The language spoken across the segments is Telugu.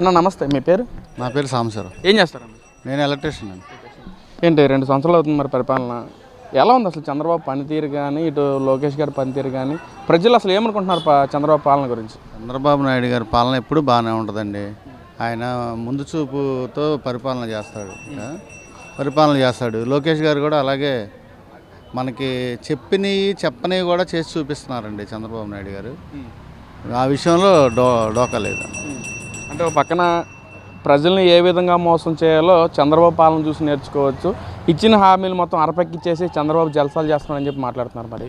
అన్న నమస్తే, మీ పేరు? నా పేరు సాంబశివరావు. ఏం చేస్తారన్న? నేను ఎలక్ట్రీషియన్ అండి. ఏంటి 2 సంవత్సరాలు అవుతుంది మరి పరిపాలన ఎలా ఉంది? అసలు చంద్రబాబు పనితీరు కానీ, ఇటు లోకేష్ గారి పనితీరు కానీ, ప్రజలు అసలు ఏమనుకుంటున్నారు చంద్రబాబు పాలన గురించి? చంద్రబాబు నాయుడు గారి పాలన ఎప్పుడు బాగానే ఉంటుందండి. ఆయన ముందు చూపుతో పరిపాలన చేస్తాడు. లోకేష్ గారు కూడా అలాగే మనకి చెప్పనివి కూడా చేసి చూపిస్తున్నారండి చంద్రబాబు నాయుడు గారు. ఆ విషయంలో డోకా లేదు. అంటే ఒక పక్కన ప్రజల్ని ఏ విధంగా మోసం చేయాలో చంద్రబాబు పాలన చూసి నేర్చుకోవచ్చు. ఇచ్చిన హామీలు మొత్తం అరపెక్కిచ్చేసి చంద్రబాబు జలసాలు చేస్తున్నారని చెప్పి మాట్లాడుతున్నారు. మరి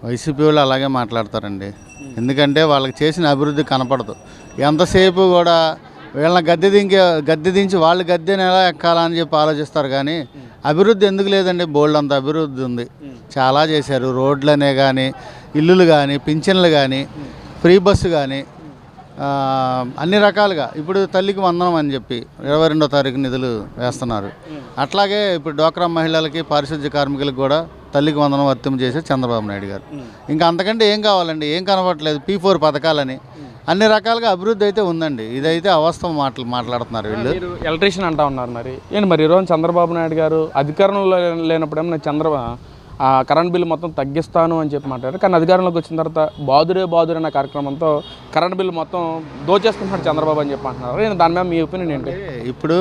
వైసీపీ వాళ్ళు అలాగే మాట్లాడతారండి. ఎందుకంటే వాళ్ళకి చేసిన అభివృద్ధి కనపడదు. ఎంతసేపు కూడా వీళ్ళని గద్దె దించి వాళ్ళు గద్దెని ఎలా ఎక్కాలని చెప్పి ఆలోచిస్తారు. కానీ అభివృద్ధి ఎందుకు లేదండి? బోల్డ్ అంత అభివృద్ధి ఉంది. చాలా చేశారు. రోడ్లనే కానీ, ఇల్లులు కానీ, పింఛన్లు కానీ, ఫ్రీ బస్సు కానీ, అన్ని రకాలుగా. ఇప్పుడు తల్లికి వందనం అని చెప్పి 22వ తారీఖు నిధులు వేస్తున్నారు. అట్లాగే ఇప్పుడు డ్వాక్రా మహిళలకి, పారిశుద్ధ్య కార్మికులకు కూడా తల్లికి వందనం వర్తింపు చేసే చంద్రబాబు నాయుడు గారు. ఇంకా అంతకంటే ఏం కావాలండి? ఏం కనపడట్లేదు. P4 పథకాలని అన్ని రకాలుగా అభివృద్ధి అయితే ఉందండి. ఇదైతే అవాస్తవం మాట్లాడుతున్నారు వీళ్ళు. ఎలక్ట్రీషియన్ అంటా ఉన్నారు. మరి ఈరోజు చంద్రబాబు నాయుడు గారు అధికారంలో లేనప్పుడేమో కరెంట్ బిల్లు మొత్తం తగ్గిస్తాను అని చెప్పి మాట్లాడారు. కానీ అధికారంలోకి వచ్చిన తర్వాత బాదురే అనే కార్యక్రమంతో కరెంట్ బిల్లు మొత్తం దోచేసుకుంటున్నాడు చంద్రబాబు అని చెప్పి అంటున్నారు. దాని మీద మీ ఒపీనియన్ ఏంటి? ఇప్పుడు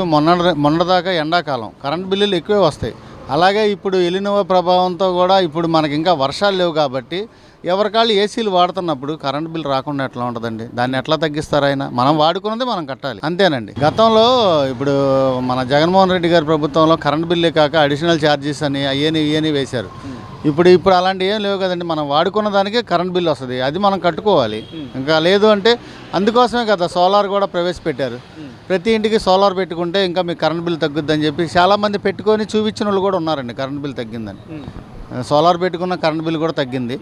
మొన్నదాకా ఎండాకాలం కరెంట్ బిల్లులు ఎక్కువే వస్తాయి. అలాగే ఇప్పుడు ఎలినోవా ప్రభావంతో కూడా ఇప్పుడు మనకి ఇంకా వర్షాలు లేవు కాబట్టి ఎవరికాళ్ళు ఏసీలు వాడుతున్నప్పుడు కరెంట్ బిల్ రాకుండా ఎట్లా ఉంటుందండి? దాన్ని ఎట్లా తగ్గిస్తారు? ఆయన మనం వాడుకున్నది మనం కట్టాలి, అంతేనండి. గతంలో ఇప్పుడు మన జగన్మోహన్ రెడ్డి గారి ప్రభుత్వంలో కరెంట్ బిల్లే కాక అడిషనల్ ఛార్జెస్ అని ఇవన్నీ వేశారు. ఇప్పుడు అలాంటివి ఏం లేవు కదండి. మనం వాడుకున్న దానికే కరెంట్ బిల్ వస్తుంది. అది మనం కట్టుకోవాలి. ఇంకా లేదు అంటే అందుకోసమే కదా సోలార్ కూడా ప్రవేశపెట్టారు. ప్రతి ఇంటికి సోలార్ పెట్టుకుంటే ఇంకా మీకు కరెంట్ బిల్ తగ్గుద్దని చెప్పి చాలామంది పెట్టుకొని చూపించిన వాళ్ళు కూడా ఉన్నారండి. కరెంట్ బిల్ తగ్గిందని, సోలార్ పెట్టుకున్న కరెంట్ బిల్ కూడా తగ్గింది.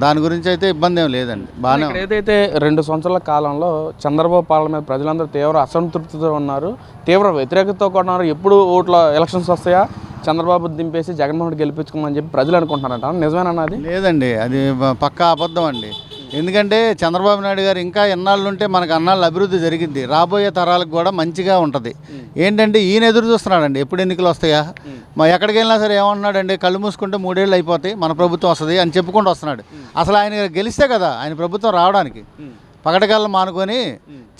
దాని గురించి అయితే ఇబ్బంది ఏం లేదండి. బాగానే ఏదైతే 2 సంవత్సరాల కాలంలో చంద్రబాబు పాలన మీద ప్రజలందరూ తీవ్ర అసంతృప్తితో ఉన్నారు, తీవ్ర వ్యతిరేకతతో కూడా ఉన్నారు. ఎప్పుడు ఎలక్షన్స్ వస్తాయా, చంద్రబాబు దింపేసి జగన్మోహన్ రెడ్డి గెలిపించుకోమని చెప్పి ప్రజలు అనుకుంటున్నారంట. నిజమేనా? అది లేదండి, అది పక్కా అబద్ధం అండి. ఎందుకంటే చంద్రబాబు నాయుడు గారు ఇంకా ఎన్నాళ్ళు ఉంటే మనకు అన్నాళ్ళు అభివృద్ధి జరిగింది. రాబోయే తరాలకు కూడా మంచిగా ఉంటుంది. ఏంటంటే ఈయన ఎదురు చూస్తున్నాడండి ఎప్పుడు ఎన్నికలు వస్తాయా. ఎక్కడికి వెళ్ళినా సరే ఏమంటున్నాడండి? కళ్ళు మూసుకుంటే 3 ఏళ్ళు అయిపోతాయి, మన ప్రభుత్వం వస్తుంది అని చెప్పుకుంటూ వస్తున్నాడు. అసలు ఆయన గెలిస్తే కదా ఆయన ప్రభుత్వం రావడానికి. పగటగల్లు మానుకొని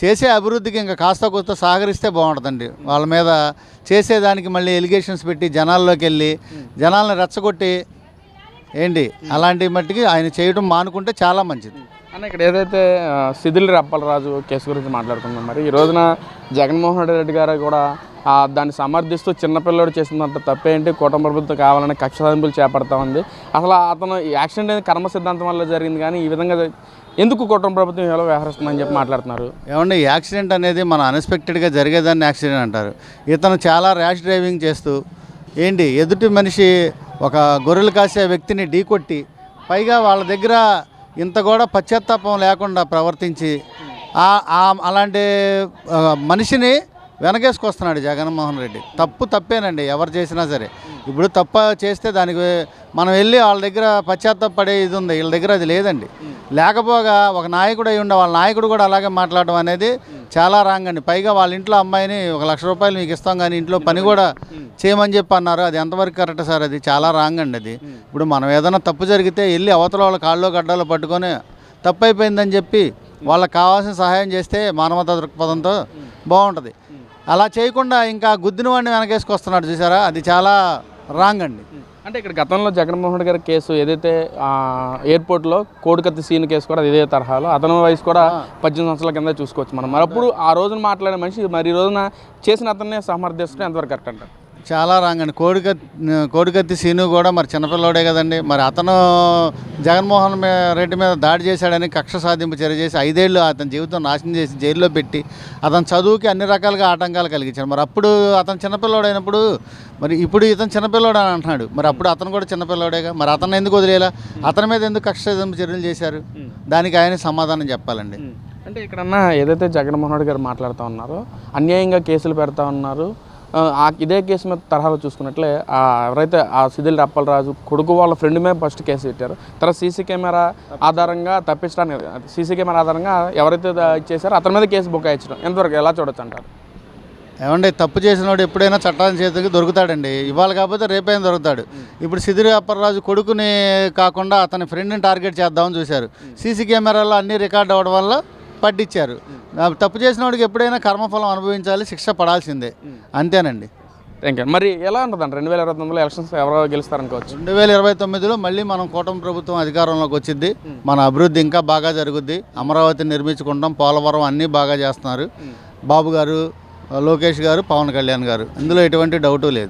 చేసే అభివృద్ధికి ఇంకా కాస్త కొత్త సహకరిస్తే బాగుంటుందండి. వాళ్ళ మీద చేసేదానికి మళ్ళీ ఎలిగేషన్స్ పెట్టి జనాల్లోకి వెళ్ళి జనాలను రెచ్చగొట్టి ఏంటి అలాంటి మట్టికి ఆయన చేయడం మానుకుంటే చాలా మంచిది అన్న. ఇక్కడ ఏదైతే సిదిలి అప్పలరాజు కేసు గురించి మాట్లాడుతున్నాం, మరి ఈ రోజున జగన్మోహన్ రెడ్డి గారు కూడా దాన్ని సమర్థిస్తూ చిన్నపిల్లడు చేసినంత తప్పేంటి, కుటుంబ ప్రభుత్వం కావాలని కక్ష సాధింపులు చేపడతా ఉంది. అసలు అతను యాక్సిడెంట్ అనేది కర్మ సిద్ధాంతం వల్ల జరిగింది, కానీ ఈ విధంగా ఎందుకు కుటుంబ ప్రభుత్వం ఎలా వ్యవహరిస్తుందని చెప్పి మాట్లాడుతున్నారు. ఏమంటే యాక్సిడెంట్ అనేది మన అన్ఎక్స్పెక్టెడ్గా జరిగేదాన్ని యాక్సిడెంట్ అంటారు. ఇతను చాలా ర్యాష్ డ్రైవింగ్ చేస్తూ ఎదుటి మనిషి ఒక గొర్రెలు కాసే వ్యక్తిని ఢీకొట్టి, పైగా వాళ్ళ దగ్గర ఇంత కూడా పశ్చాత్తాపం లేకుండా ప్రవర్తించి అలాంటి మనిషిని వెనకేసుకొస్తున్నాడు జగన్మోహన్ రెడ్డి. తప్పేనండి ఎవరు చేసినా సరే. ఇప్పుడు తప్పు చేస్తే దానికి మనం వెళ్ళి వాళ్ళ దగ్గర పశ్చాత్తాపడే ఇది ఉంది, వీళ్ళ దగ్గర అది లేదండి. లేకపోగా ఒక నాయకుడు అయి ఉండే వాళ్ళ నాయకుడు కూడా అలాగే మాట్లాడడం అనేది చాలా రాంగ్ అండి. పైగా వాళ్ళ ఇంట్లో అమ్మాయిని 1 లక్ష రూపాయలు మీకు ఇస్తాం కానీ ఇంట్లో పని కూడా చేయమని చెప్పి అన్నారు. అది ఎంతవరకు కరెక్ట్ సార్? అది చాలా రాంగ్ అండి. అది ఇప్పుడు మనం ఏదైనా తప్పు జరిగితే వెళ్ళి అవతల వాళ్ళ కాళ్ళలో గడ్డలో పట్టుకొని తప్పు అయిపోయిందని చెప్పి వాళ్ళకి కావాల్సిన సహాయం చేస్తే మానవతా దృక్పథంతో బాగుంటుంది. అలా చేయకుండా ఇంకా గుద్దిన వాడిని వెనకేసుకొస్తున్నాడు చూసారా, అది చాలా రాంగ్ అండి. అంటే ఇక్కడ గతంలో జగన్మోహన్ రెడ్డి గారి కేసు ఏదైతే ఎయిర్పోర్ట్లో కోడికత్తి సీన్ కేసు కూడా ఇదే తరహాలో, అతని వయసు కూడా 18 సంవత్సరాల కింద చూసుకోవచ్చు మనం. మరి అప్పుడు ఆ రోజున మాట్లాడే మనిషి మరి ఈ రోజున చేసిన అతన్ని సమర్థిస్తూ ఎంతవరకు కరెక్ట్ అంటారు? చాలా రాంగ్ అండి. కోడికత్తి సీను కూడా మరి చిన్నపిల్లవాడే కదండి. మరి అతను జగన్మోహన్ రెడ్డి మీద దాడి చేశాడని కక్ష సాధింపు చర్య చేసి 5 ఏళ్ళు అతని జీవితం నాశనం చేసి జైల్లో పెట్టి అతని చదువుకి అన్ని రకాలుగా ఆటంకాలు కలిగించాడు. మరి అప్పుడు అతను చిన్నపిల్లవాడు అయినప్పుడు, మరి ఇప్పుడు ఇతను చిన్నపిల్లవాడు అని అంటున్నాడు. మరి అప్పుడు అతను కూడా చిన్నపిల్లవాడేగా. మరి అతను ఎందుకు వదిలేలా? అతని మీద ఎందుకు కక్ష సాధింపు చర్యలు చేశారు? దానికి ఆయన సమాధానం చెప్పాలండి. అంటే ఇక్కడన్నా ఏదైతే జగన్మోహన్ రెడ్డి గారు మాట్లాడుతూ ఉన్నారో, అన్యాయంగా కేసులు పెడతా ఉన్నారు, ఇదే కేసు మీద తరహాలో చూసుకున్నట్లే ఎవరైతే ఆ సిదిల్ అప్పలరాజు కొడుకు వాళ్ళ ఫ్రెండ్ మీద ఫస్ట్ కేసు పెట్టారు, తర్వాత సీసీ కెమెరా ఆధారంగా తప్పించడానికి సీసీ కెమెరా ఆధారంగా ఎవరైతే ఇచ్చేసారో అతని మీద కేసు బుకాయించడం ఎంతవరకు ఎలా చూడొచ్చు అంటారు? ఏమంటే తప్పు చేసినోడు ఎప్పుడైనా చట్టాన్ని చేతికి దొరుకుతాడండి. ఇవాళ కాకపోతే రేపైనా దొరుకుతాడు. ఇప్పుడు సిదిరి అప్పలరాజు కొడుకుని కాకుండా అతని ఫ్రెండ్ని టార్గెట్ చేద్దామని చూశారు. సీసీ కెమెరాలో అన్నీ రికార్డ్ అవ్వడం వల్ల పట్టించారు. తప్పు చేసిన వాడికి ఎప్పుడైనా కర్మఫలం అనుభవించాలి, శిక్ష పడాల్సిందే, అంతేనండి. Thank you. మరి ఎలా ఉంటుందండి 2029లో ఎలక్షన్స్ ఎవరో గెలుస్తారనుకోవచ్చు? 2029లో మళ్ళీ మనం కూటమి ప్రభుత్వం అధికారంలోకి వచ్చింది. మన అభివృద్ధి ఇంకా బాగా జరుగుద్ది. అమరావతిని నిర్మించుకుంటాం, పోలవరం అన్నీ బాగా చేస్తున్నారు బాబు గారు, లోకేష్ గారు, పవన్ కళ్యాణ్ గారు. ఇందులో ఎటువంటి డౌటు లేదు.